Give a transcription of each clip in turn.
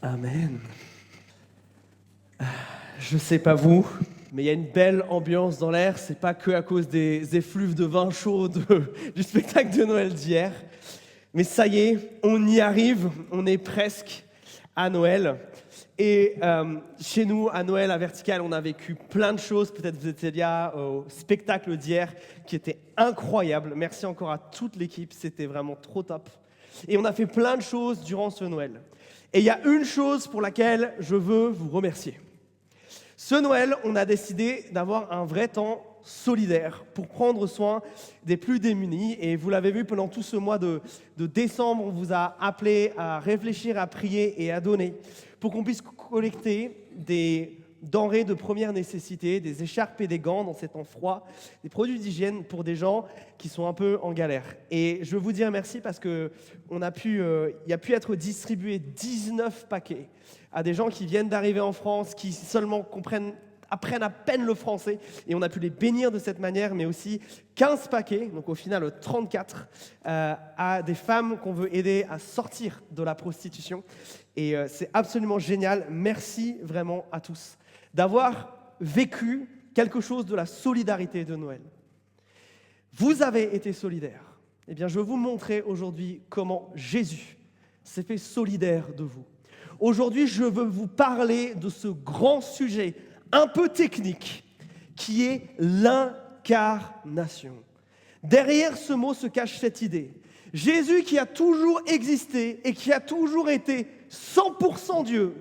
Amen. Je sais pas vous, mais il y a une belle ambiance dans l'air. C'est pas que à cause des effluves de vin chaud du spectacle de Noël d'hier. Mais ça y est, on y arrive. On est presque à Noël. Et chez nous, à Noël, à Vertical, on a vécu plein de choses. Peut-être vous étiez là au spectacle d'hier qui était incroyable. Merci encore à toute l'équipe. C'était vraiment trop top. Et on a fait plein de choses durant ce Noël. Et il y a une chose pour laquelle je veux vous remercier. Ce Noël, on a décidé d'avoir un vrai temps solidaire pour prendre soin des plus démunis. Et vous l'avez vu pendant tout ce mois de décembre, on vous a appelé à réfléchir, à prier et à donner pour qu'on puisse collecter des denrées de première nécessité, des écharpes et des gants dans ces temps froids, des produits d'hygiène pour des gens qui sont un peu en galère. Et je veux vous dire merci parce qu'il a pu être distribué 19 paquets à des gens qui viennent d'arriver en France, qui seulement apprennent à peine le français, et on a pu les bénir de cette manière, mais aussi 15 paquets, donc au final 34, à des femmes qu'on veut aider à sortir de la prostitution. Et c'est absolument génial. Merci vraiment à tous d'avoir vécu quelque chose de la solidarité de Noël. Vous avez été solidaires. Eh bien, je vais vous montrer aujourd'hui comment Jésus s'est fait solidaire de vous. Aujourd'hui, je veux vous parler de ce grand sujet un peu technique qui est l'incarnation. Derrière ce mot se cache cette idée. Jésus qui a toujours existé et qui a toujours été 100% Dieu,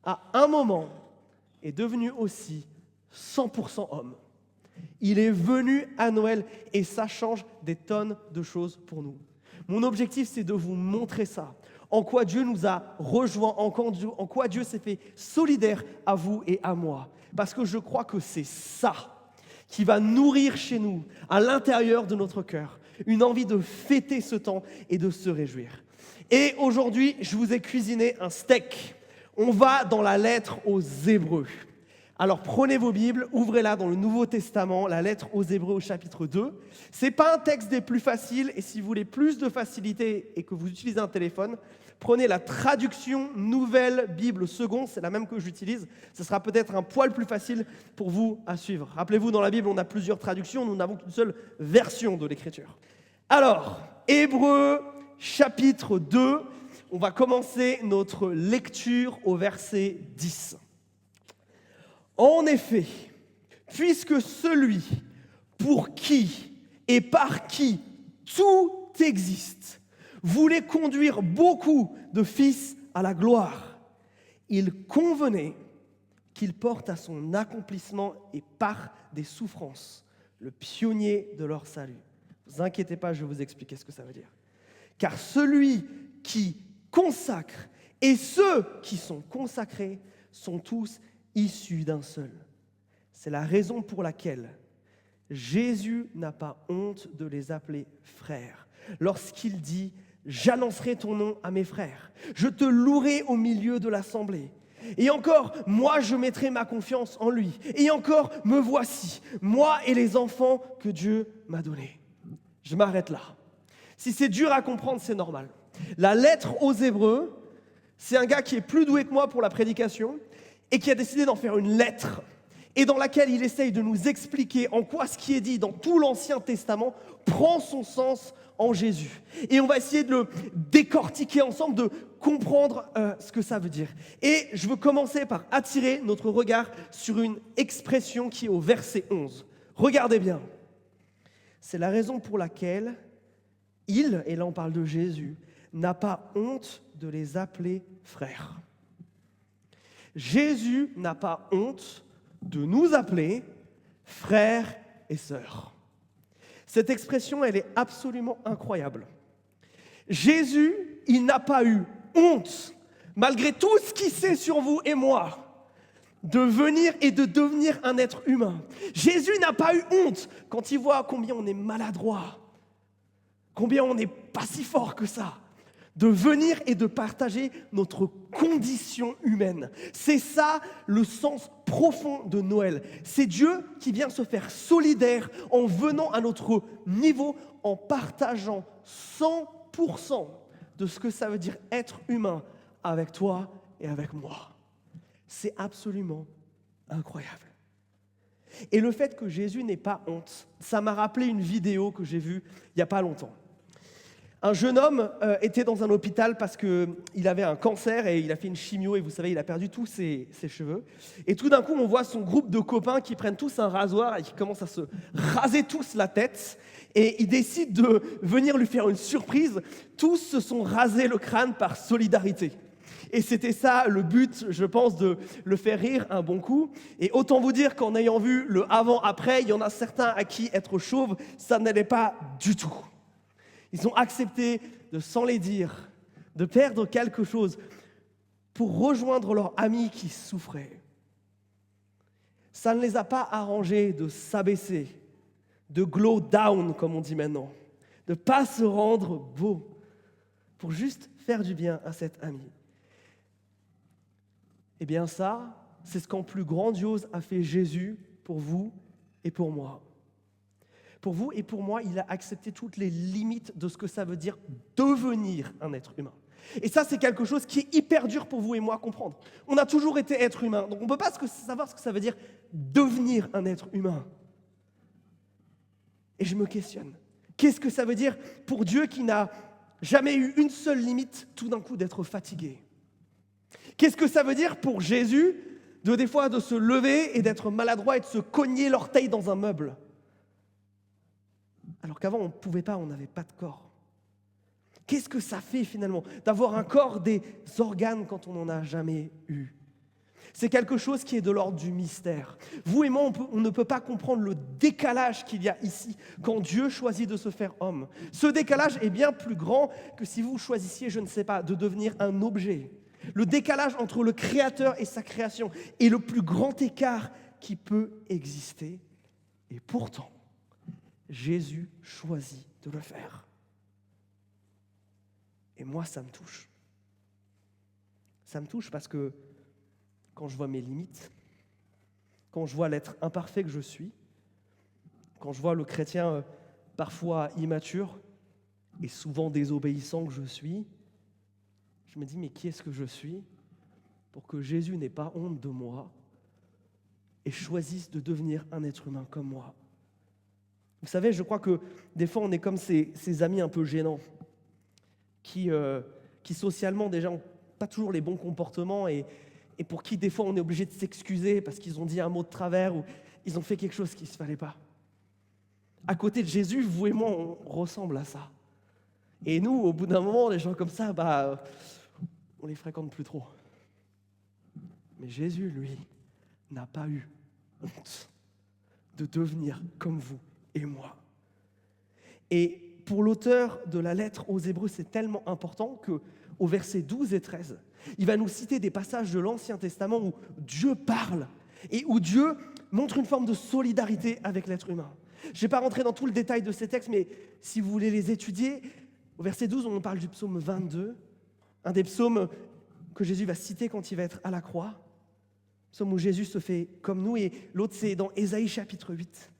à un moment est devenu aussi 100% homme. Il est venu à Noël et ça change des tonnes de choses pour nous. Mon objectif, c'est de vous montrer ça. En quoi Dieu nous a rejoints, en quoi Dieu s'est fait solidaire à vous et à moi. Parce que je crois que c'est ça qui va nourrir chez nous, à l'intérieur de notre cœur, une envie de fêter ce temps et de se réjouir. Et aujourd'hui, je vous ai cuisiné un steak. On va dans la lettre aux Hébreux. Alors prenez vos Bibles, ouvrez-la dans le Nouveau Testament, la lettre aux Hébreux au chapitre 2. Ce n'est pas un texte des plus faciles, et si vous voulez plus de facilité et que vous utilisez un téléphone, prenez la traduction Nouvelle Bible Seconde, c'est la même que j'utilise. Ce sera peut-être un poil plus facile pour vous à suivre. Rappelez-vous, dans la Bible, on a plusieurs traductions, nous n'avons qu'une seule version de l'Écriture. Alors, Hébreux chapitre 2, on va commencer notre lecture au verset 10. En effet, puisque celui pour qui et par qui tout existe voulait conduire beaucoup de fils à la gloire, il convenait qu'il porte à son accomplissement et par des souffrances le pionnier de leur salut. Ne vous inquiétez pas, je vais vous expliquer ce que ça veut dire. Car celui qui consacre et ceux qui sont consacrés sont tous issus d'un seul. C'est la raison pour laquelle Jésus n'a pas honte de les appeler frères. Lorsqu'il dit « J'annoncerai ton nom à mes frères, je te louerai au milieu de l'assemblée. Et encore, moi je mettrai ma confiance en lui. Et encore, me voici, moi et les enfants que Dieu m'a donnés. » Je m'arrête là. Si c'est dur à comprendre, c'est normal. La lettre aux Hébreux, c'est un gars qui est plus doué que moi pour la prédication et qui a décidé d'en faire une lettre et dans laquelle il essaye de nous expliquer en quoi ce qui est dit dans tout l'Ancien Testament prend son sens en Jésus. Et on va essayer de le décortiquer ensemble, de comprendre ce que ça veut dire. Et je veux commencer par attirer notre regard sur une expression qui est au verset 11. Regardez bien. C'est la raison pour laquelle il, et là on parle de Jésus, n'a pas honte de les appeler frères. Jésus n'a pas honte de nous appeler frères et sœurs. Cette expression, elle est absolument incroyable. Jésus, il n'a pas eu honte, malgré tout ce qu'il sait sur vous et moi, de venir et de devenir un être humain. Jésus n'a pas eu honte quand il voit combien on est maladroit, combien on n'est pas si fort que ça, de venir et de partager notre condition humaine. C'est ça le sens profond de Noël. C'est Dieu qui vient se faire solidaire en venant à notre niveau, en partageant 100% de ce que ça veut dire être humain avec toi et avec moi. C'est absolument incroyable. Et le fait que Jésus n'ait pas honte, ça m'a rappelé une vidéo que j'ai vue il n'y a pas longtemps. Un jeune homme était dans un hôpital parce qu'il avait un cancer et il a fait une chimio et vous savez, il a perdu tous ses cheveux. Et tout d'un coup, on voit son groupe de copains qui prennent tous un rasoir et qui commencent à se raser tous la tête. Et ils décident de venir lui faire une surprise. Tous se sont rasés le crâne par solidarité. Et c'était ça le but, je pense, de le faire rire un bon coup. Et autant vous dire qu'en ayant vu le avant-après, il y en a certains à qui être chauve, ça n'allait pas du tout. Ils ont accepté de s'en les dire, de perdre quelque chose pour rejoindre leur ami qui souffrait. Ça ne les a pas arrangés de s'abaisser, de glow down, comme on dit maintenant, de ne pas se rendre beau, pour juste faire du bien à cet ami. Eh bien ça, c'est ce qu'en plus grandiose a fait Jésus pour vous et pour moi. Pour vous et pour moi, il a accepté toutes les limites de ce que ça veut dire devenir un être humain. Et ça, c'est quelque chose qui est hyper dur pour vous et moi à comprendre. On a toujours été être humain, donc on ne peut pas savoir ce que ça veut dire devenir un être humain. Et je me questionne. Qu'est-ce que ça veut dire pour Dieu qui n'a jamais eu une seule limite, tout d'un coup d'être fatigué? Qu'est-ce que ça veut dire pour Jésus des fois de se lever et d'être maladroit et de se cogner l'orteil dans un meuble? Alors qu'avant, on ne pouvait pas, on n'avait pas de corps. Qu'est-ce que ça fait finalement d'avoir un corps, des organes quand on n'en a jamais eu? C'est quelque chose qui est de l'ordre du mystère. Vous et moi, on ne peut pas comprendre le décalage qu'il y a ici quand Dieu choisit de se faire homme. Ce décalage est bien plus grand que si vous choisissiez, je ne sais pas, de devenir un objet. Le décalage entre le Créateur et sa création est le plus grand écart qui peut exister. Et pourtant, Jésus choisit de le faire. Et moi, ça me touche. Ça me touche parce que quand je vois mes limites, quand je vois l'être imparfait que je suis, quand je vois le chrétien parfois immature et souvent désobéissant que je suis, je me dis, mais qui est-ce que je suis pour que Jésus n'ait pas honte de moi et choisisse de devenir un être humain comme moi? Vous savez, je crois que des fois, on est comme ces amis un peu gênants qui socialement, déjà, n'ont pas toujours les bons comportements et pour qui, des fois, on est obligé de s'excuser parce qu'ils ont dit un mot de travers ou ils ont fait quelque chose qu'il ne se fallait pas. À côté de Jésus, vous et moi, on ressemble à ça. Et nous, au bout d'un moment, les gens comme ça, on les fréquente plus trop. Mais Jésus, lui, n'a pas eu honte de devenir comme vous et moi. Et pour l'auteur de la lettre aux Hébreux, c'est tellement important qu'au verset 12 et 13, il va nous citer des passages de l'Ancien Testament où Dieu parle et où Dieu montre une forme de solidarité avec l'être humain. Je ne vais pas rentrer dans tout le détail de ces textes, mais si vous voulez les étudier, au verset 12, on parle du psaume 22, un des psaumes que Jésus va citer quand il va être à la croix, psaume où Jésus se fait comme nous, et l'autre c'est dans Ésaïe chapitre 8,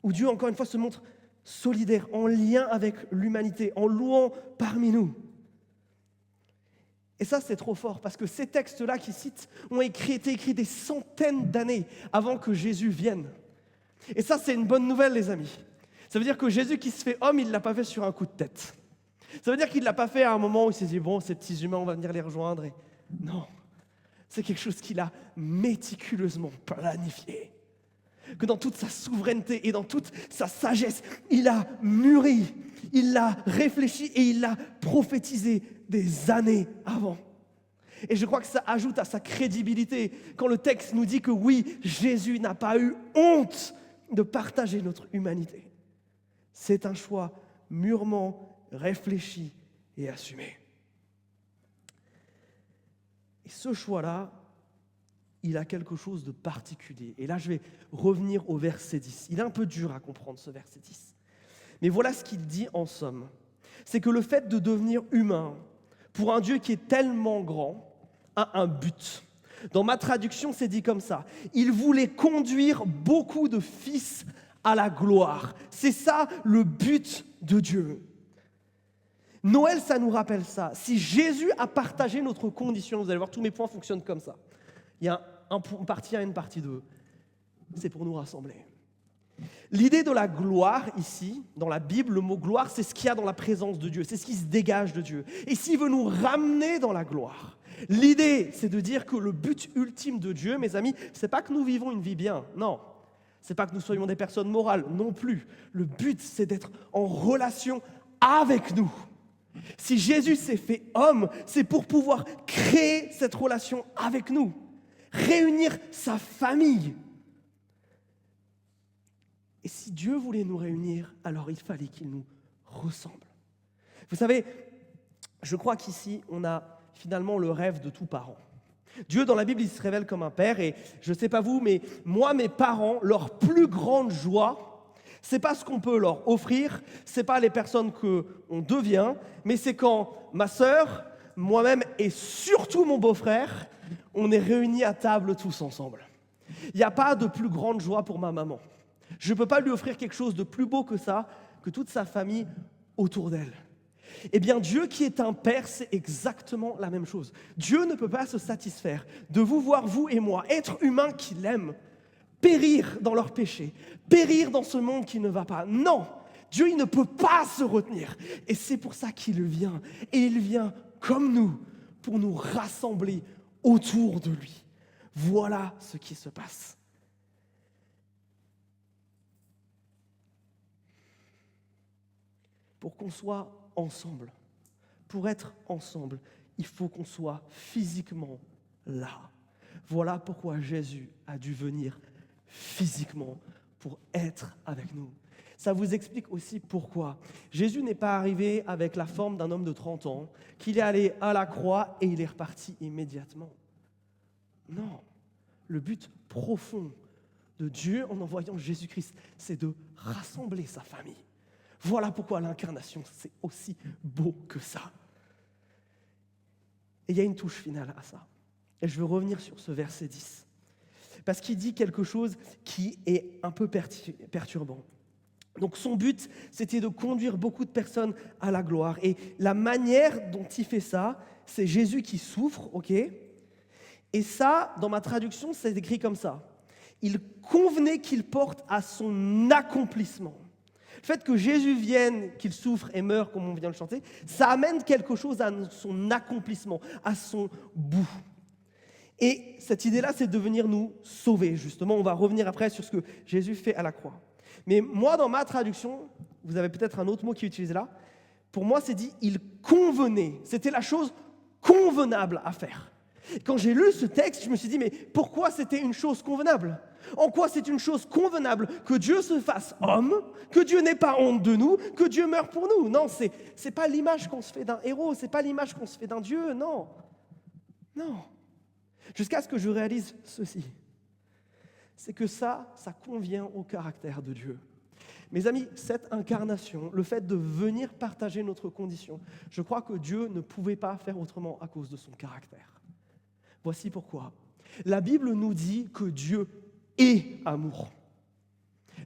où Dieu encore une fois se montre solidaire, en lien avec l'humanité, en louant parmi nous. Et ça, c'est trop fort, parce que ces textes-là qu'il cite ont été écrits des centaines d'années avant que Jésus vienne. Et ça, c'est une bonne nouvelle, les amis. Ça veut dire que Jésus qui se fait homme, il ne l'a pas fait sur un coup de tête. Ça veut dire qu'il ne l'a pas fait à un moment où il s'est dit, bon, ces petits humains, on va venir les rejoindre. Non, c'est quelque chose qu'il a méticuleusement planifié. Que dans toute sa souveraineté et dans toute sa sagesse, il a mûri, il l'a réfléchi et il l'a prophétisé des années avant. Et je crois que ça ajoute à sa crédibilité quand le texte nous dit que oui, Jésus n'a pas eu honte de partager notre humanité. C'est un choix mûrement réfléchi et assumé. Et ce choix-là, il a quelque chose de particulier. Et là, je vais revenir au verset 10. Il est un peu dur à comprendre, ce verset 10. Mais voilà ce qu'il dit en somme. C'est que le fait de devenir humain, pour un Dieu qui est tellement grand, a un but. Dans ma traduction, c'est dit comme ça. Il voulait conduire beaucoup de fils à la gloire. C'est ça le but de Dieu. Noël, ça nous rappelle ça. Si Jésus a partagé notre condition, vous allez voir, tous mes points fonctionnent comme ça. Il y a une partie 1 et une partie 2. C'est pour nous rassembler. L'idée de la gloire ici, dans la Bible, le mot gloire, c'est ce qu'il y a dans la présence de Dieu, c'est ce qui se dégage de Dieu. Et s'il veut nous ramener dans la gloire, l'idée, c'est de dire que le but ultime de Dieu, mes amis, c'est pas que nous vivons une vie bien, non. C'est pas que nous soyons des personnes morales, non plus. Le but, c'est d'être en relation avec nous. Si Jésus s'est fait homme, c'est pour pouvoir créer cette relation avec nous, réunir sa famille. Et si Dieu voulait nous réunir, alors il fallait qu'il nous ressemble. Vous savez, je crois qu'ici, on a finalement le rêve de tout parent. Dieu, dans la Bible, il se révèle comme un père. Et je ne sais pas vous, mais moi, mes parents, leur plus grande joie, c'est pas ce qu'on peut leur offrir, c'est pas les personnes qu'on devient, mais c'est quand ma sœur, moi-même et surtout mon beau-frère, on est réunis à table tous ensemble. Il n'y a pas de plus grande joie pour ma maman. Je ne peux pas lui offrir quelque chose de plus beau que ça, que toute sa famille autour d'elle. Eh bien, Dieu qui est un père, c'est exactement la même chose. Dieu ne peut pas se satisfaire de vous voir, vous et moi, êtres humains qu'il aime, périr dans leurs péchés, périr dans ce monde qui ne va pas. Non, Dieu, il ne peut pas se retenir. Et c'est pour ça qu'il vient. Et il vient comme nous, pour nous rassembler autour de lui. Voilà ce qui se passe. Pour qu'on soit ensemble, pour être ensemble, il faut qu'on soit physiquement là. Voilà pourquoi Jésus a dû venir physiquement pour être avec nous. Ça vous explique aussi pourquoi. Jésus n'est pas arrivé avec la forme d'un homme de 30 ans, qu'il est allé à la croix et il est reparti immédiatement. Non, le but profond de Dieu en envoyant Jésus-Christ, c'est de rassembler sa famille. Voilà pourquoi l'incarnation, c'est aussi beau que ça. Et il y a une touche finale à ça. Et je veux revenir sur ce verset 10. Parce qu'il dit quelque chose qui est un peu perturbant. Donc son but, c'était de conduire beaucoup de personnes à la gloire. Et la manière dont il fait ça, c'est Jésus qui souffre, ok ? Et ça, dans ma traduction, c'est écrit comme ça. Il convenait qu'il porte à son accomplissement. Le fait que Jésus vienne, qu'il souffre et meure, comme on vient de le chanter, ça amène quelque chose à son accomplissement, à son bout. Et cette idée-là, c'est de venir nous sauver. Justement, on va revenir après sur ce que Jésus fait à la croix. Mais moi, dans ma traduction, vous avez peut-être un autre mot qui est utilisé là, pour moi, c'est dit « il convenait ». C'était la chose convenable à faire. Quand j'ai lu ce texte, je me suis dit, mais pourquoi c'était une chose convenable ? En quoi c'est une chose convenable que Dieu se fasse homme, que Dieu n'ait pas honte de nous, que Dieu meure pour nous ? Non, c'est pas l'image qu'on se fait d'un héros, c'est pas l'image qu'on se fait d'un Dieu, non. Non. Jusqu'à ce que je réalise ceci. C'est que ça convient au caractère de Dieu. Mes amis, cette incarnation, le fait de venir partager notre condition, je crois que Dieu ne pouvait pas faire autrement à cause de son caractère. Voici pourquoi. La Bible nous dit que Dieu est amour.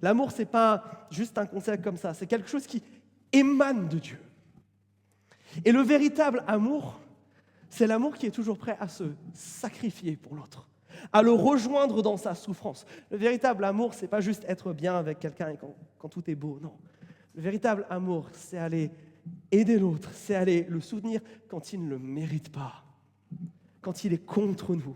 L'amour, ce n'est pas juste un concept comme ça, c'est quelque chose qui émane de Dieu. Et le véritable amour, c'est l'amour qui est toujours prêt à se sacrifier pour l'autre, à le rejoindre dans sa souffrance. Le véritable amour, ce n'est pas juste être bien avec quelqu'un et quand tout est beau, non. Le véritable amour, c'est aller aider l'autre, c'est aller le soutenir quand il ne le mérite pas, quand il est contre nous.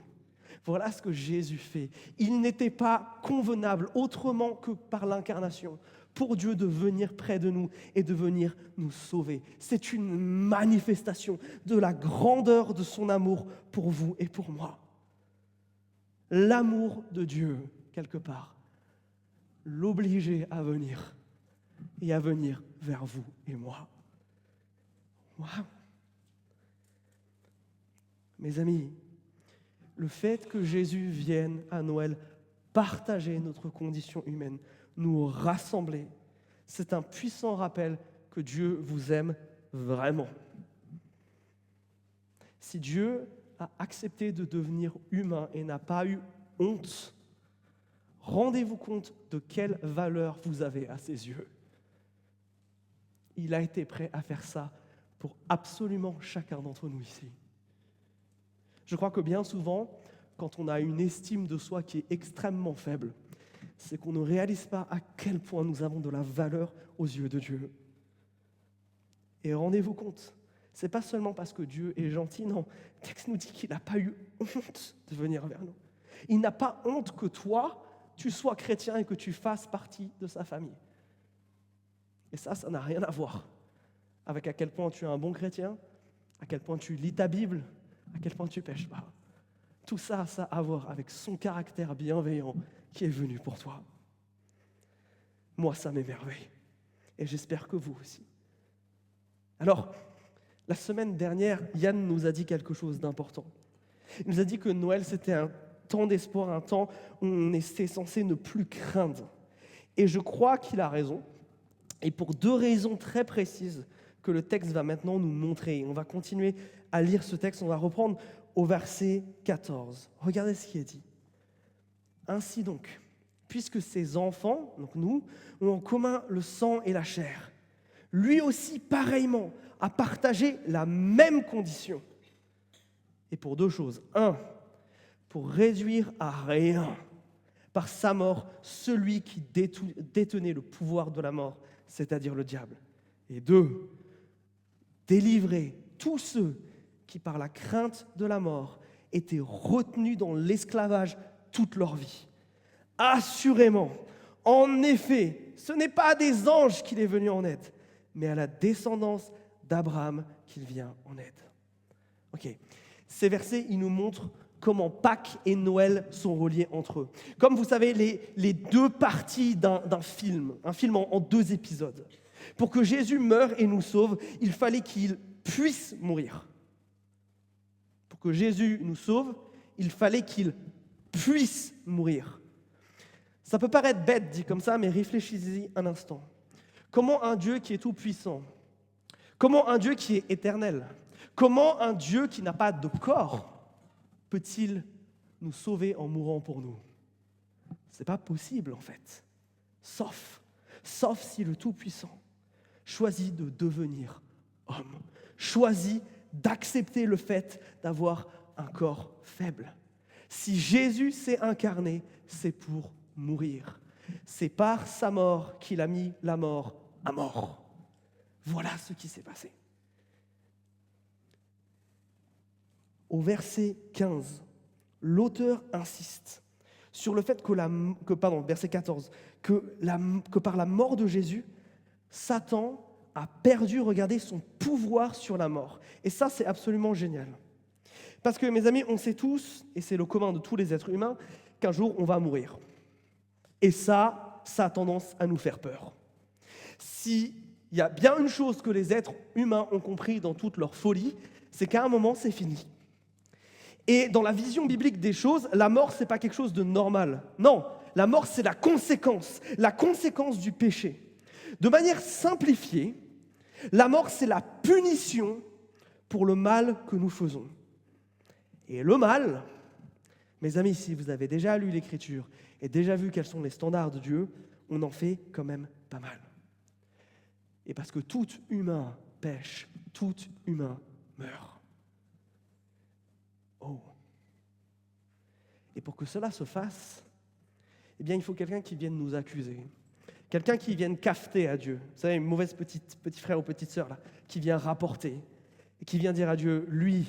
Voilà ce que Jésus fait. Il n'était pas convenable autrement que par l'incarnation pour Dieu de venir près de nous et de venir nous sauver. C'est une manifestation de la grandeur de son amour pour vous et pour moi. L'amour de Dieu, quelque part, l'obligeait à venir et à venir vers vous et moi. Waouh! Mes amis, le fait que Jésus vienne à Noël partager notre condition humaine, nous rassembler, c'est un puissant rappel que Dieu vous aime vraiment. Si Dieu a accepté de devenir humain et n'a pas eu honte, rendez-vous compte de quelle valeur vous avez à ses yeux. Il a été prêt à faire ça pour absolument chacun d'entre nous ici. Je crois que bien souvent, quand on a une estime de soi qui est extrêmement faible, c'est qu'on ne réalise pas à quel point nous avons de la valeur aux yeux de Dieu. Et rendez-vous compte, ce n'est pas seulement parce que Dieu est gentil, non. Le texte nous dit qu'il n'a pas eu honte de venir vers nous. Il n'a pas honte que toi, tu sois chrétien et que tu fasses partie de sa famille. Et ça n'a rien à voir avec à quel point tu es un bon chrétien, à quel point tu lis ta Bible, à quel point tu ne pêches pas. Tout ça, ça a à voir avec son caractère bienveillant qui est venu pour toi. Moi, ça m'émerveille. Et j'espère que vous aussi. Alors, la semaine dernière, Yann nous a dit quelque chose d'important. Il nous a dit que Noël, c'était un temps d'espoir, un temps où on était censé ne plus craindre. Et je crois qu'il a raison. Et pour deux raisons très précises que le texte va maintenant nous montrer. On va continuer à lire ce texte. On va reprendre au verset 14. Regardez ce qui est dit. Ainsi donc, puisque ces enfants, donc nous, ont en commun le sang et la chair, lui aussi, pareillement, a partagé la même condition. Et pour deux choses. Un, pour réduire à rien, par sa mort, celui qui détenait le pouvoir de la mort, c'est-à-dire le diable. Et deux, délivrer tous ceux qui, par la crainte de la mort, étaient retenus dans l'esclavage toute leur vie. Assurément, en effet, ce n'est pas à des anges qu'il est venu en aide, mais à la descendance d'Abraham qu'il vient en aide. Ok, ces versets, ils nous montrent comment Pâques et Noël sont reliés entre eux. Comme vous savez, les deux parties d'un film, un film en deux épisodes. Pour que Jésus meure et nous sauve, il fallait qu'il puisse mourir. Pour que Jésus nous sauve, il fallait qu'il puisse mourir. Ça peut paraître bête dit comme ça, mais réfléchissez-y un instant. Comment un Dieu qui est tout-puissant, comment un Dieu qui est éternel, comment un Dieu qui n'a pas de corps peut-il nous sauver en mourant pour nous? Ce n'est pas possible en fait. Sauf si le Tout-Puissant choisit de devenir homme, choisit d'accepter le fait d'avoir un corps faible. Si Jésus s'est incarné, c'est pour mourir. C'est par sa mort qu'il a mis la mort à mort. Voilà ce qui s'est passé. Au verset 15, l'auteur insiste sur le fait verset 14, que par la mort de Jésus, Satan a perdu, regardez, son pouvoir sur la mort. Et ça, c'est absolument génial. Parce que, mes amis, on sait tous, et c'est le commun de tous les êtres humains, qu'un jour, on va mourir. Et ça a tendance à nous faire peur. S'il y a bien une chose que les êtres humains ont compris dans toute leur folie, c'est qu'à un moment, c'est fini. Et dans la vision biblique des choses, la mort, ce n'est pas quelque chose de normal. Non, la mort, c'est la conséquence du péché. De manière simplifiée, la mort, c'est la punition pour le mal que nous faisons. Et le mal, mes amis, si vous avez déjà lu l'Écriture et déjà vu quels sont les standards de Dieu, on en fait quand même pas mal. Et parce que tout humain pêche, tout humain meurt. Oh. Et pour que cela se fasse, eh bien, il faut quelqu'un qui vienne nous accuser. Quelqu'un qui vienne cafeter à Dieu. Vous savez, une mauvaise petit frère ou petite sœur là, qui vient rapporter et qui vient dire à Dieu, lui,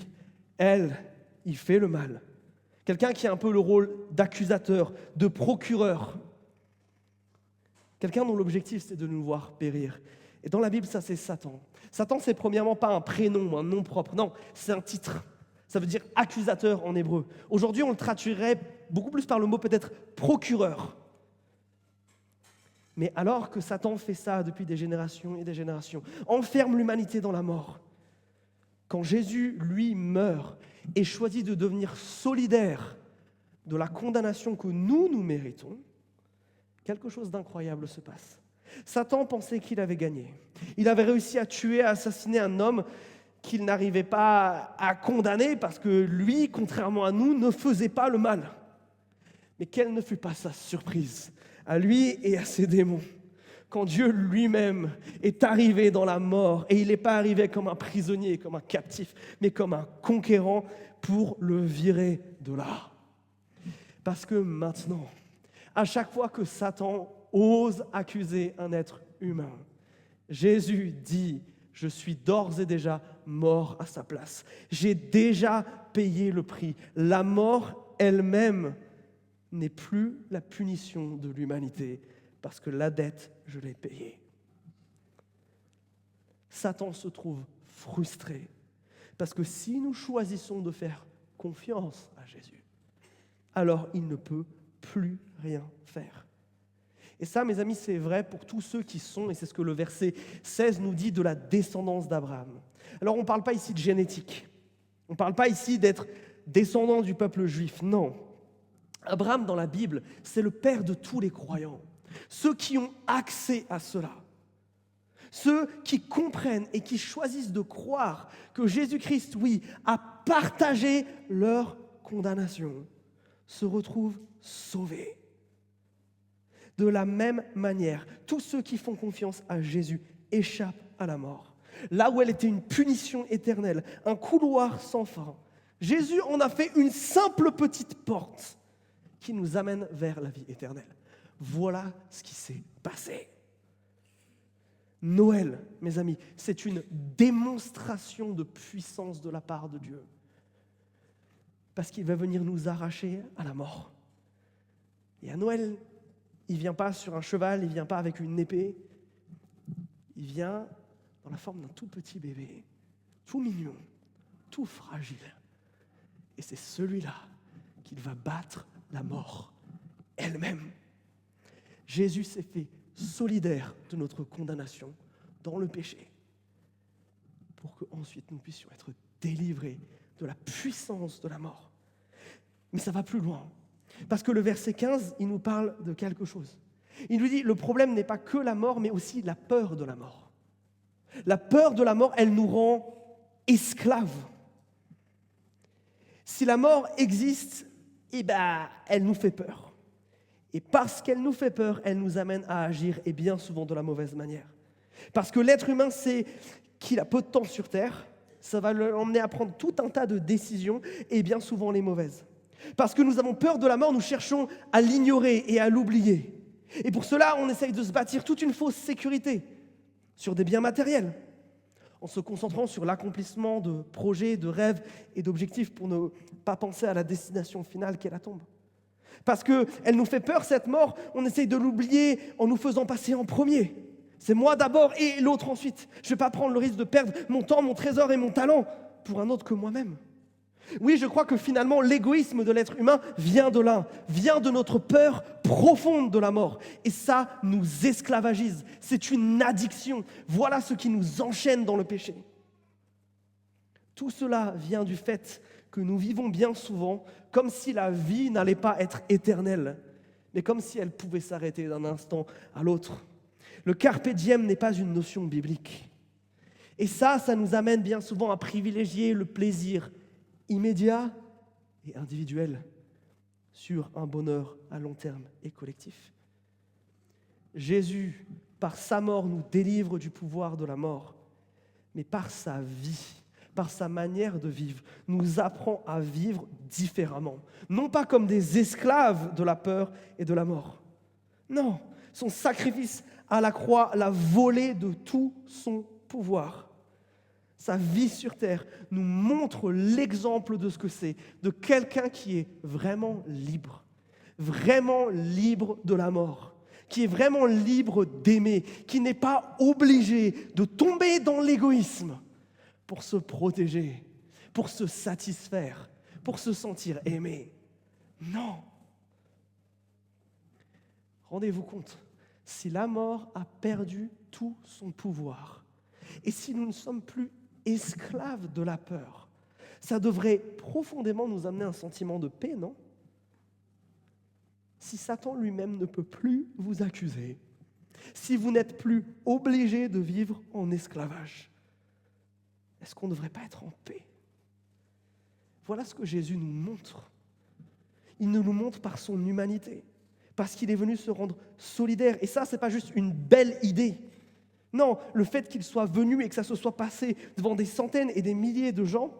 elle, il fait le mal. Quelqu'un qui a un peu le rôle d'accusateur, de procureur. Quelqu'un dont l'objectif, c'est de nous voir périr. Et dans la Bible, ça, c'est Satan. Satan, c'est premièrement pas un prénom, un nom propre. Non, c'est un titre. Ça veut dire accusateur en hébreu. Aujourd'hui, on le traduirait beaucoup plus par le mot peut-être procureur. Mais alors que Satan fait ça depuis des générations et des générations, enferme l'humanité dans la mort, quand Jésus, lui, meurt et choisit de devenir solidaire de la condamnation que nous méritons, quelque chose d'incroyable se passe. Satan pensait qu'il avait gagné. Il avait réussi à tuer, à assassiner un homme qu'il n'arrivait pas à condamner parce que lui, contrairement à nous, ne faisait pas le mal. Mais quelle ne fut pas sa surprise à lui et à ses démons quand Dieu lui-même est arrivé dans la mort, et il n'est pas arrivé comme un prisonnier, comme un captif, mais comme un conquérant pour le virer de là. Parce que maintenant, à chaque fois que Satan ose accuser un être humain, Jésus dit: je suis d'ores et déjà mort à sa place. J'ai déjà payé le prix. La mort elle-même n'est plus la punition de l'humanité, parce que la dette, je l'ai payée. Satan se trouve frustré, parce que si nous choisissons de faire confiance à Jésus, alors il ne peut plus rien faire. Et ça, mes amis, c'est vrai pour tous ceux qui sont, et c'est ce que le verset 16 nous dit, de la descendance d'Abraham. Alors, on ne parle pas ici de génétique. On ne parle pas ici d'être descendant du peuple juif. Non. Abraham, dans la Bible, c'est le père de tous les croyants. Ceux qui ont accès à cela. Ceux qui comprennent et qui choisissent de croire que Jésus-Christ, oui, a partagé leur condamnation, se retrouvent sauvés. De la même manière, tous ceux qui font confiance à Jésus échappent à la mort. Là où elle était une punition éternelle, un couloir sans fin, Jésus en a fait une simple petite porte qui nous amène vers la vie éternelle. Voilà ce qui s'est passé. Noël, mes amis, c'est une démonstration de puissance de la part de Dieu. Parce qu'il va venir nous arracher à la mort. Et à Noël, il ne vient pas sur un cheval, il ne vient pas avec une épée. Il vient dans la forme d'un tout petit bébé, tout mignon, tout fragile. Et c'est celui-là qu'il va battre la mort elle-même. Jésus s'est fait solidaire de notre condamnation dans le péché pour qu'ensuite nous puissions être délivrés de la puissance de la mort. Mais ça va plus loin. Parce que le verset 15, il nous parle de quelque chose. Il nous dit, le problème n'est pas que la mort, mais aussi la peur de la mort. La peur de la mort, elle nous rend esclaves. Si la mort existe, elle nous fait peur. Et parce qu'elle nous fait peur, elle nous amène à agir, et bien souvent de la mauvaise manière. Parce que l'être humain sait qu'il a peu de temps sur Terre, ça va l'emmener à prendre tout un tas de décisions, et bien souvent les mauvaises. Parce que nous avons peur de la mort, nous cherchons à l'ignorer et à l'oublier. Et pour cela, on essaye de se bâtir toute une fausse sécurité sur des biens matériels, en se concentrant sur l'accomplissement de projets, de rêves et d'objectifs pour ne pas penser à la destination finale qu'est la tombe. Parce qu'elle nous fait peur, cette mort, on essaye de l'oublier en nous faisant passer en premier. C'est moi d'abord et l'autre ensuite. Je ne vais pas prendre le risque de perdre mon temps, mon trésor et mon talent pour un autre que moi-même. Oui, je crois que finalement, l'égoïsme de l'être humain vient de là, vient de notre peur profonde de la mort. Et ça nous esclavagise. C'est une addiction. Voilà ce qui nous enchaîne dans le péché. Tout cela vient du fait que nous vivons bien souvent comme si la vie n'allait pas être éternelle, mais comme si elle pouvait s'arrêter d'un instant à l'autre. Le carpe diem n'est pas une notion biblique. Et ça nous amène bien souvent à privilégier le plaisir immédiat et individuel sur un bonheur à long terme et collectif. Jésus, par sa mort, nous délivre du pouvoir de la mort, mais par sa vie, par sa manière de vivre, nous apprend à vivre différemment. Non pas comme des esclaves de la peur et de la mort. Non, son sacrifice à la croix l'a volé de tout son pouvoir. Sa vie sur terre nous montre l'exemple de ce que c'est, de quelqu'un qui est vraiment libre de la mort, qui est vraiment libre d'aimer, qui n'est pas obligé de tomber dans l'égoïsme pour se protéger, pour se satisfaire, pour se sentir aimé. Non. Rendez-vous compte, si la mort a perdu tout son pouvoir, et si nous ne sommes plus esclaves de la peur, ça devrait profondément nous amener un sentiment de paix, non? Si Satan lui-même ne peut plus vous accuser, si vous n'êtes plus obligé de vivre en esclavage, est-ce qu'on ne devrait pas être en paix? Voilà ce que Jésus nous montre. Il nous montre par son humanité, parce qu'il est venu se rendre solidaire. Et ça, ce n'est pas juste une belle idée. Non, le fait qu'il soit venu et que ça se soit passé devant des centaines et des milliers de gens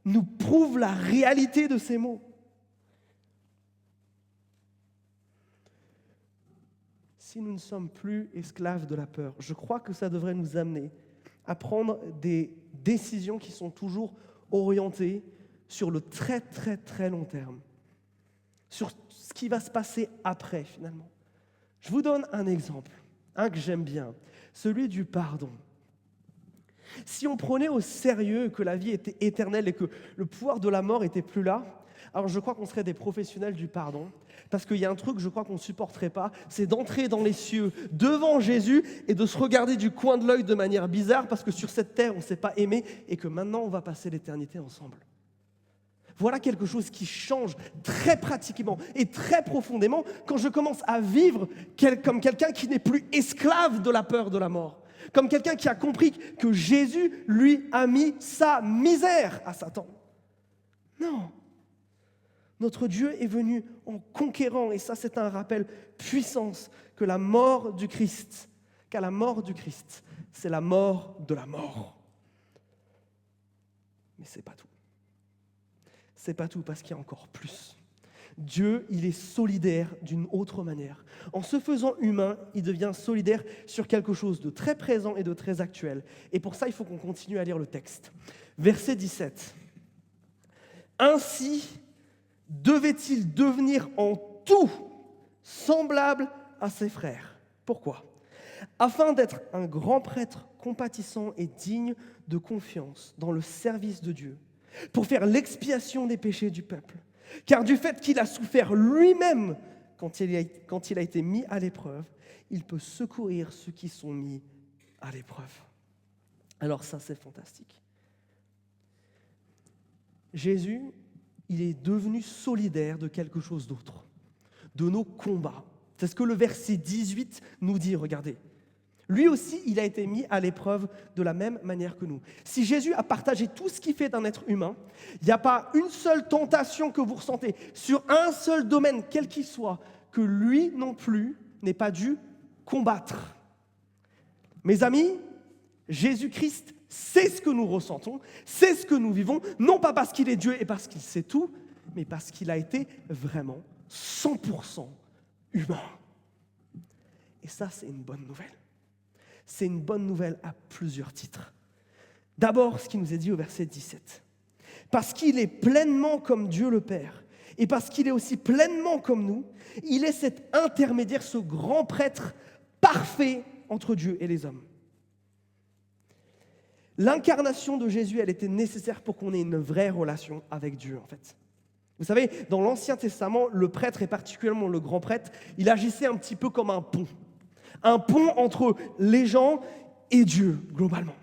nous prouve la réalité de ces mots. Si nous ne sommes plus esclaves de la peur, je crois que ça devrait nous amener à prendre des décisions qui sont toujours orientées sur le très très très long terme, sur ce qui va se passer après finalement. Je vous donne un exemple, un que j'aime bien, celui du pardon. Si on prenait au sérieux que la vie était éternelle et que le pouvoir de la mort n'était plus là, alors je crois qu'on serait des professionnels du pardon, parce qu'il y a un truc, je crois qu'on ne supporterait pas, c'est d'entrer dans les cieux devant Jésus et de se regarder du coin de l'œil de manière bizarre, parce que sur cette terre, on ne s'est pas aimé et que maintenant, on va passer l'éternité ensemble. Voilà quelque chose qui change très pratiquement et très profondément quand je commence à vivre comme quelqu'un qui n'est plus esclave de la peur de la mort, comme quelqu'un qui a compris que Jésus, lui, a mis sa misère à Satan. Non. Notre Dieu est venu en conquérant, et ça c'est un rappel puissant que la mort du Christ, qu'à la mort du Christ, c'est la mort de la mort. Mais c'est pas tout. C'est pas tout parce qu'il y a encore plus. Dieu, il est solidaire d'une autre manière. En se faisant humain, il devient solidaire sur quelque chose de très présent et de très actuel. Et pour ça, il faut qu'on continue à lire le texte. Verset 17. Ainsi devait-il devenir en tout semblable à ses frères. Pourquoi ? Afin d'être un grand prêtre compatissant et digne de confiance dans le service de Dieu, pour faire l'expiation des péchés du peuple. Car du fait qu'il a souffert lui-même quand il a été mis à l'épreuve, il peut secourir ceux qui sont mis à l'épreuve. Alors ça, c'est fantastique. Jésus, il est devenu solidaire de quelque chose d'autre, de nos combats. C'est ce que le verset 18 nous dit, regardez. Lui aussi, il a été mis à l'épreuve de la même manière que nous. Si Jésus a partagé tout ce qu'il fait d'un être humain, il n'y a pas une seule tentation que vous ressentez sur un seul domaine, quel qu'il soit, que lui non plus n'ait pas dû combattre. Mes amis, Jésus-Christ sait ce que nous ressentons, sait ce que nous vivons, non pas parce qu'il est Dieu et parce qu'il sait tout, mais parce qu'il a été vraiment 100% humain. Et ça, c'est une bonne nouvelle. C'est une bonne nouvelle à plusieurs titres. D'abord, ce qui nous est dit au verset 17. Parce qu'il est pleinement comme Dieu le Père, et parce qu'il est aussi pleinement comme nous, il est cet intermédiaire, ce grand prêtre parfait entre Dieu et les hommes. L'incarnation de Jésus, elle était nécessaire pour qu'on ait une vraie relation avec Dieu, en fait. Vous savez, dans l'Ancien Testament, le prêtre, et particulièrement le grand prêtre, il agissait un petit peu comme un pont. Un pont entre les gens et Dieu, globalement.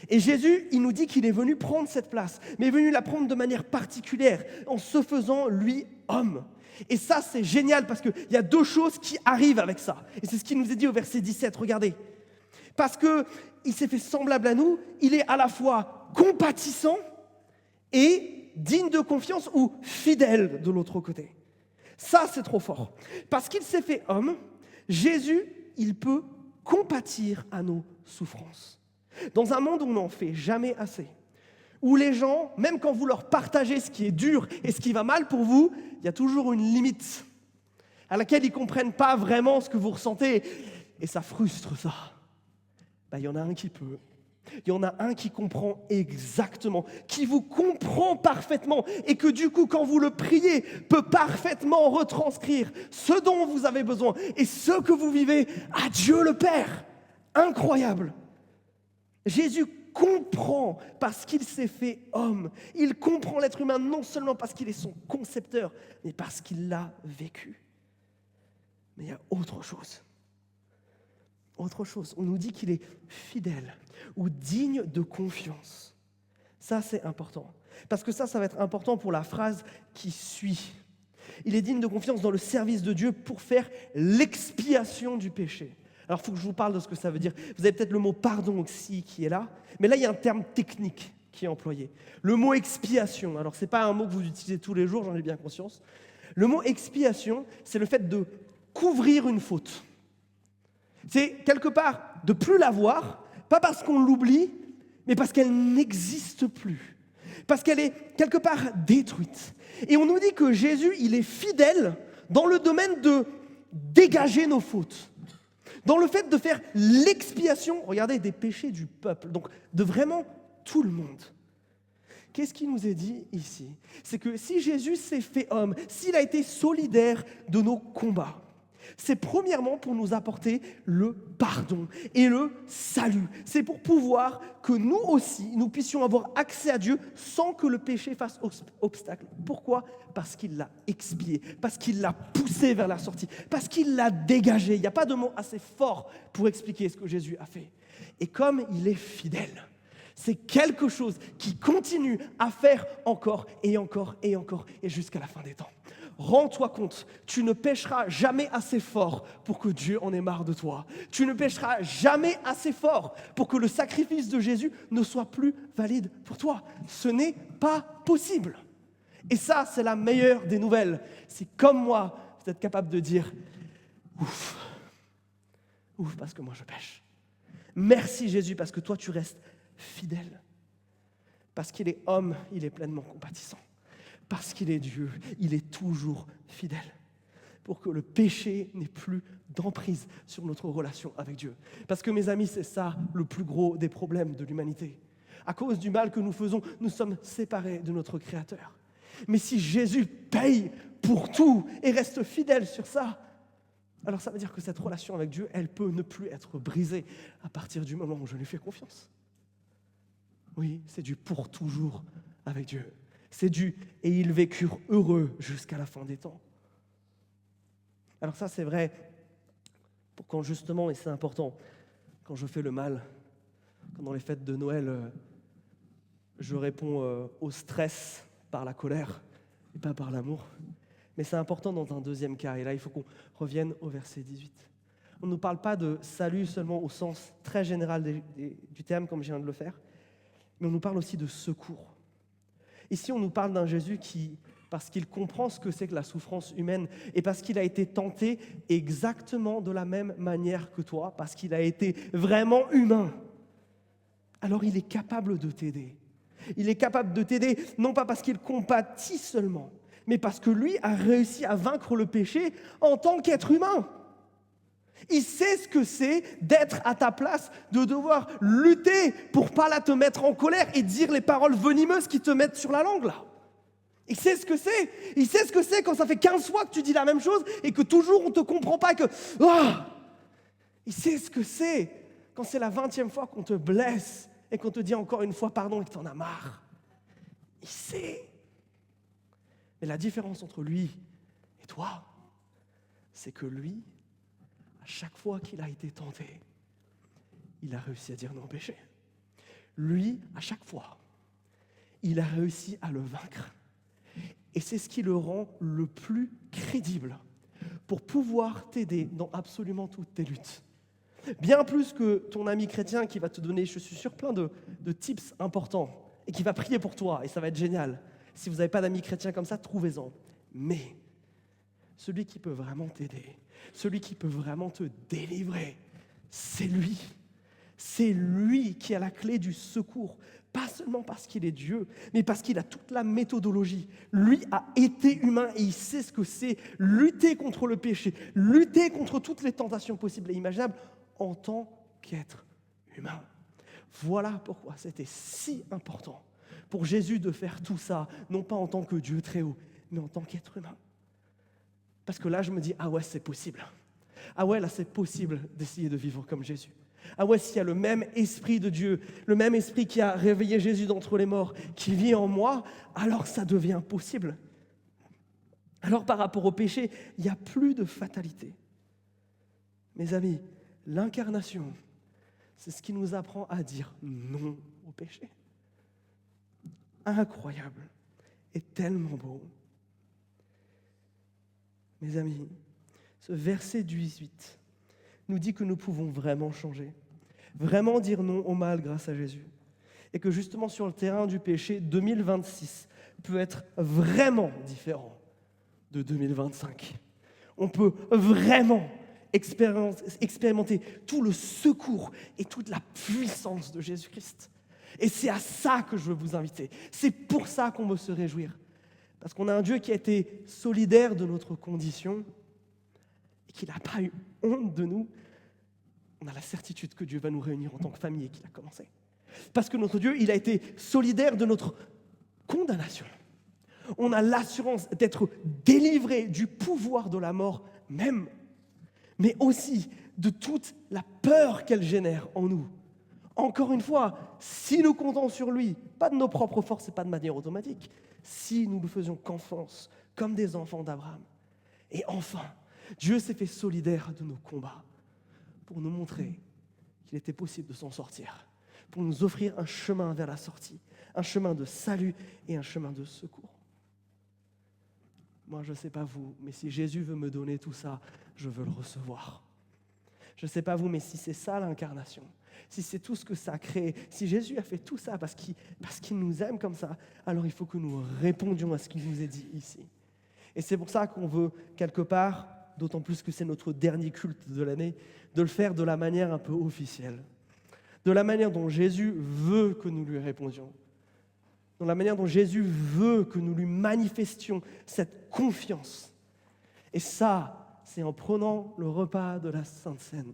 Et Jésus, il nous dit qu'il est venu prendre cette place, mais il est venu la prendre de manière particulière, en se faisant, lui, homme. Et ça, c'est génial, parce qu'il y a deux choses qui arrivent avec ça. Et c'est ce qu'il nous est dit au verset 17, regardez. Parce qu'il s'est fait semblable à nous, il est à la fois compatissant et digne de confiance ou fidèle de l'autre côté. Ça, c'est trop fort. Parce qu'il s'est fait homme, Jésus, il peut compatir à nos souffrances. Dans un monde où on n'en fait jamais assez, où les gens, même quand vous leur partagez ce qui est dur et ce qui va mal pour vous, il y a toujours une limite à laquelle ils ne comprennent pas vraiment ce que vous ressentez. Et ça frustre, ça. Il y en a un qui peut. Il y en a un qui comprend exactement, qui vous comprend parfaitement et que du coup, quand vous le priez, peut parfaitement retranscrire ce dont vous avez besoin et ce que vous vivez à Dieu le Père. Incroyable. Jésus comprend parce qu'il s'est fait homme. Il comprend l'être humain non seulement parce qu'il est son concepteur, mais parce qu'il l'a vécu. Mais il y a autre chose. Autre chose, on nous dit qu'il est fidèle ou digne de confiance. Ça, c'est important. Parce que ça va être important pour la phrase qui suit. Il est digne de confiance dans le service de Dieu pour faire l'expiation du péché. Alors, il faut que je vous parle de ce que ça veut dire. Vous avez peut-être le mot pardon aussi qui est là, mais là, il y a un terme technique qui est employé. Le mot expiation. Alors, ce n'est pas un mot que vous utilisez tous les jours, j'en ai bien conscience. Le mot expiation, c'est le fait de couvrir une faute. C'est quelque part de plus la voir, pas parce qu'on l'oublie, mais parce qu'elle n'existe plus. Parce qu'elle est quelque part détruite. Et on nous dit que Jésus, il est fidèle dans le domaine de dégager nos fautes. Dans le fait de faire l'expiation, regardez, des péchés du peuple, donc de vraiment tout le monde. Qu'est-ce qui nous est dit ici? C'est que si Jésus s'est fait homme, s'il a été solidaire de nos combats, c'est premièrement pour nous apporter le pardon et le salut. C'est pour pouvoir que nous aussi, nous puissions avoir accès à Dieu sans que le péché fasse obstacle. Pourquoi? Parce qu'il l'a expié, parce qu'il l'a poussé vers la sortie, parce qu'il l'a dégagé. Il n'y a pas de mot assez fort pour expliquer ce que Jésus a fait. Et comme il est fidèle, c'est quelque chose qui continue à faire encore et encore et encore et jusqu'à la fin des temps. Rends-toi compte, tu ne pécheras jamais assez fort pour que Dieu en ait marre de toi. Tu ne pécheras jamais assez fort pour que le sacrifice de Jésus ne soit plus valide pour toi. Ce n'est pas possible. Et ça, c'est la meilleure des nouvelles. Si comme moi, vous êtes capable de dire « Ouf, ouf, parce que moi je pêche. Merci Jésus, parce que toi tu restes fidèle. Parce qu'il est homme, il est pleinement compatissant. Parce qu'il est Dieu, il est toujours fidèle. Pour que le péché n'ait plus d'emprise sur notre relation avec Dieu. Parce que mes amis, c'est ça le plus gros des problèmes de l'humanité. À cause du mal que nous faisons, nous sommes séparés de notre Créateur. Mais si Jésus paye pour tout et reste fidèle sur ça, alors ça veut dire que cette relation avec Dieu, elle peut ne plus être brisée à partir du moment où je lui fais confiance. Oui, c'est du pour toujours avec Dieu. C'est du « et ils vécurent heureux jusqu'à la fin des temps ». Alors ça, c'est vrai pour quand justement, et c'est important, quand je fais le mal, quand dans les fêtes de Noël, je réponds au stress par la colère et pas par l'amour. Mais c'est important dans un deuxième cas, et là, il faut qu'on revienne au verset 18. On ne nous parle pas de salut seulement au sens très général du terme, comme je viens de le faire, mais on nous parle aussi de secours. Ici, on nous parle d'un Jésus qui, parce qu'il comprend ce que c'est que la souffrance humaine et parce qu'il a été tenté exactement de la même manière que toi, parce qu'il a été vraiment humain, alors il est capable de t'aider. Il est capable de t'aider, non pas parce qu'il compatit seulement, mais parce que lui a réussi à vaincre le péché en tant qu'être humain. Il sait ce que c'est d'être à ta place, de devoir lutter pour pas là te mettre en colère et dire les paroles venimeuses qui te mettent sur la langue là. Il sait ce que c'est. Il sait ce que c'est quand ça fait 15 fois que tu dis la même chose et que toujours on ne te comprend pas. Il sait ce que c'est quand c'est la 20e fois qu'on te blesse et qu'on te dit encore une fois pardon et que tu en as marre. Il sait. Mais la différence entre lui et toi, c'est que lui, à chaque fois qu'il a été tenté, il a réussi à dire non au péché. Lui, à chaque fois, il a réussi à le vaincre. Et c'est ce qui le rend le plus crédible pour pouvoir t'aider dans absolument toutes tes luttes. Bien plus que ton ami chrétien qui va te donner, je suis sûr, plein de tips importants et qui va prier pour toi, et ça va être génial. Si vous n'avez pas d'amis chrétiens comme ça, trouvez-en. Mais celui qui peut vraiment t'aider, celui qui peut vraiment te délivrer, c'est lui. C'est lui qui a la clé du secours. Pas seulement parce qu'il est Dieu, mais parce qu'il a toute la méthodologie. Lui a été humain et il sait ce que c'est lutter contre le péché, lutter contre toutes les tentations possibles et imaginables en tant qu'être humain. Voilà pourquoi c'était si important pour Jésus de faire tout ça, non pas en tant que Dieu très haut, mais en tant qu'être humain. Parce que là, je me dis, ah ouais, c'est possible. Ah ouais, là, c'est possible d'essayer de vivre comme Jésus. Ah ouais, s'il y a le même esprit de Dieu, le même esprit qui a réveillé Jésus d'entre les morts, qui vit en moi, alors ça devient possible. Alors par rapport au péché, il n'y a plus de fatalité. Mes amis, l'incarnation, c'est ce qui nous apprend à dire non au péché. Incroyable et tellement beau. Mes amis, ce verset 18 nous dit que nous pouvons vraiment changer, vraiment dire non au mal grâce à Jésus. Et que justement sur le terrain du péché, 2026 peut être vraiment différent de 2025. On peut vraiment expérimenter tout le secours et toute la puissance de Jésus-Christ. Et c'est à ça que je veux vous inviter. C'est pour ça qu'on veut se réjouir. Parce qu'on a un Dieu qui a été solidaire de notre condition et qui n'a pas eu honte de nous. On a la certitude que Dieu va nous réunir en tant que famille et qu'il a commencé. Parce que notre Dieu, il a été solidaire de notre condamnation. On a l'assurance d'être délivré du pouvoir de la mort même, mais aussi de toute la peur qu'elle génère en nous. Encore une fois, si nous comptons sur lui, pas de nos propres forces et pas de manière automatique, si nous le faisions confiance comme des enfants d'Abraham. Et enfin, Dieu s'est fait solidaire de nos combats pour nous montrer qu'il était possible de s'en sortir, pour nous offrir un chemin vers la sortie, un chemin de salut et un chemin de secours. Moi, je ne sais pas vous, mais si Jésus veut me donner tout ça, je veux le recevoir. Je ne sais pas vous, mais si c'est ça l'incarnation, si c'est tout ce que ça a créé, si Jésus a fait tout ça parce qu'il nous aime comme ça, alors il faut que nous répondions à ce qu'il nous est dit ici. Et c'est pour ça qu'on veut, quelque part, d'autant plus que c'est notre dernier culte de l'année, de le faire de la manière un peu officielle, de la manière dont Jésus veut que nous lui répondions, dans la manière dont Jésus veut que nous lui manifestions cette confiance. Et ça, c'est en prenant le repas de la Sainte Seine.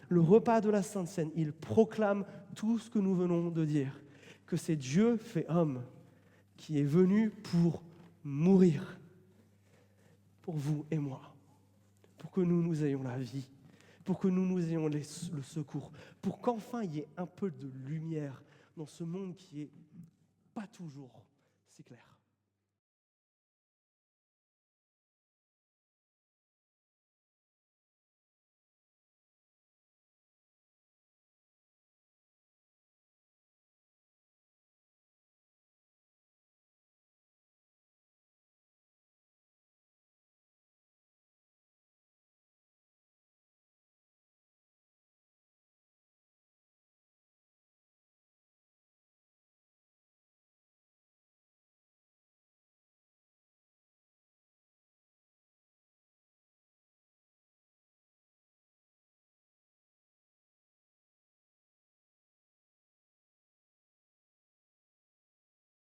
Le repas de la Sainte Seine, il proclame tout ce que nous venons de dire, que c'est Dieu fait homme qui est venu pour mourir, pour vous et moi, pour que nous ayons la vie, pour que nous ayons le secours, pour qu'enfin il y ait un peu de lumière dans ce monde qui est pas toujours si clair.